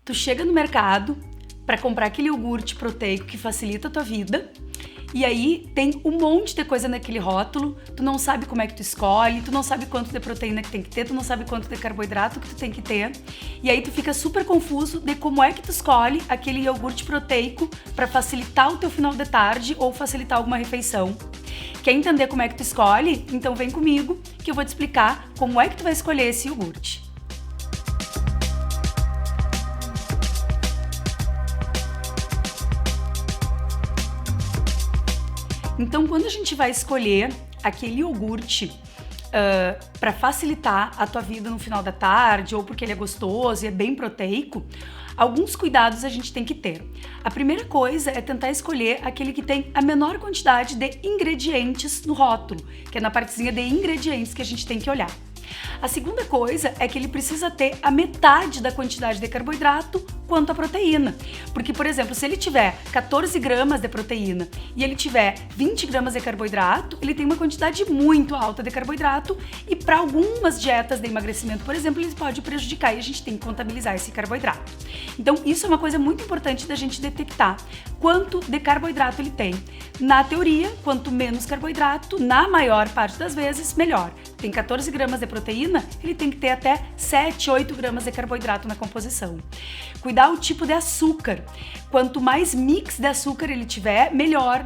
Tu chega no mercado para comprar aquele iogurte proteico que facilita a tua vida, e aí tem um monte de coisa naquele rótulo, tu não sabe como é que tu escolhe, tu não sabe quanto de proteína que tem que ter, tu não sabe quanto de carboidrato que tu tem que ter, e aí tu fica super confuso de como é que tu escolhe aquele iogurte proteico para facilitar o teu final de tarde ou facilitar alguma refeição. Quer entender como é que tu escolhe? Então vem comigo que eu vou te explicar como é que tu vai escolher esse iogurte. Então, quando a gente vai escolher aquele iogurte para facilitar a tua vida no final da tarde, ou porque ele é gostoso e é bem proteico, alguns cuidados a gente tem que ter. A primeira coisa é tentar escolher aquele que tem a menor quantidade de ingredientes no rótulo, que é na partezinha de ingredientes que a gente tem que olhar. A segunda coisa é que ele precisa ter a metade da quantidade de carboidrato quanto a proteína. Porque, por exemplo, se ele tiver 14 gramas de proteína e ele tiver 20 gramas de carboidrato, ele tem uma quantidade muito alta de carboidrato e para algumas dietas de emagrecimento, por exemplo, ele pode prejudicar e a gente tem que contabilizar esse carboidrato. Então, isso é uma coisa muito importante da gente detectar quanto de carboidrato ele tem. Na teoria, quanto menos carboidrato, na maior parte das vezes, melhor. Tem 14 gramas de proteína, ele tem que ter até 7, 8 gramas de carboidrato na composição. Cuidar o tipo de açúcar. Quanto mais mix de açúcar ele tiver, melhor.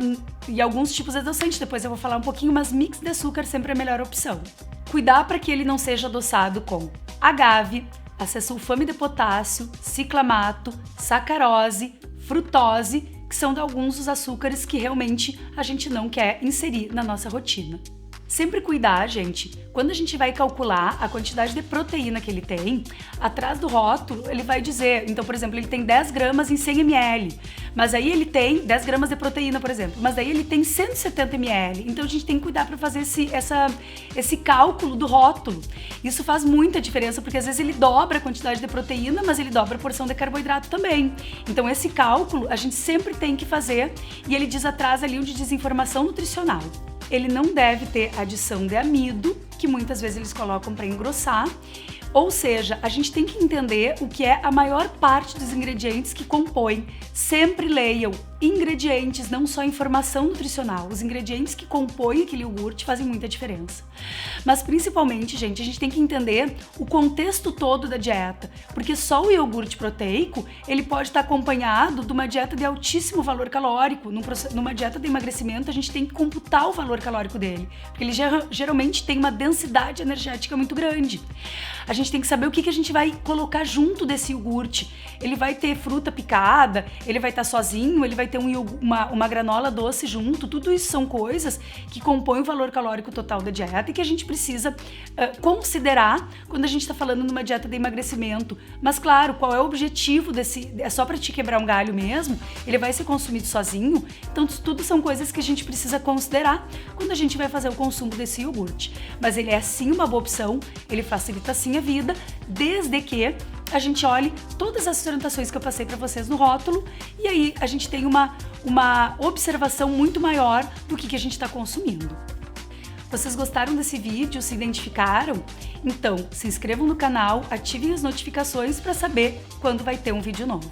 E alguns tipos de adoçante, depois eu vou falar um pouquinho, mas mix de açúcar sempre é a melhor opção. Cuidar para que ele não seja adoçado com agave, acesulfame de potássio, ciclamato, sacarose, frutose, que são de alguns dos açúcares que realmente a gente não quer inserir na nossa rotina. Sempre cuidar, gente, quando a gente vai calcular a quantidade de proteína que ele tem, atrás do rótulo ele vai dizer, então, por exemplo, ele tem 10 gramas em 100 ml, mas aí ele tem 10 gramas de proteína, por exemplo, mas aí ele tem 170 ml, então a gente tem que cuidar para fazer esse cálculo do rótulo. Isso faz muita diferença, porque às vezes ele dobra a quantidade de proteína, mas ele dobra a porção de carboidrato também. Então esse cálculo a gente sempre tem que fazer, e ele diz atrás ali onde diz informação nutricional. Ele não deve ter adição de amido, que muitas vezes eles colocam para engrossar. Ou seja, a gente tem que entender o que é a maior parte dos ingredientes que compõem. Sempre leiam ingredientes, não só informação nutricional. Os ingredientes que compõem aquele iogurte fazem muita diferença. Mas principalmente, gente, a gente tem que entender o contexto todo da dieta, porque só o iogurte proteico, ele pode estar acompanhado de uma dieta de altíssimo valor calórico. Numa dieta de emagrecimento, a gente tem que computar o valor calórico dele, porque ele geralmente tem uma densidade energética muito grande. A gente tem que saber o que a gente vai colocar junto desse iogurte. Ele vai ter fruta picada, ele vai estar sozinho, ele vai ter uma granola doce junto. Tudo isso são coisas que compõem o valor calórico total da dieta e que a gente precisa considerar quando a gente está falando numa dieta de emagrecimento. Mas claro, qual é o objetivo desse? É só para te quebrar um galho mesmo? Ele vai ser consumido sozinho? Então tudo são coisas que a gente precisa considerar quando a gente vai fazer o consumo desse iogurte. Mas ele é sim uma boa opção, ele facilita sim a vida, desde que a gente olhe todas as orientações que eu passei para vocês no rótulo, e aí a gente tem uma observação muito maior do que a gente está consumindo. Vocês gostaram desse vídeo? Se identificaram? Então, se inscrevam no canal, ativem as notificações para saber quando vai ter um vídeo novo.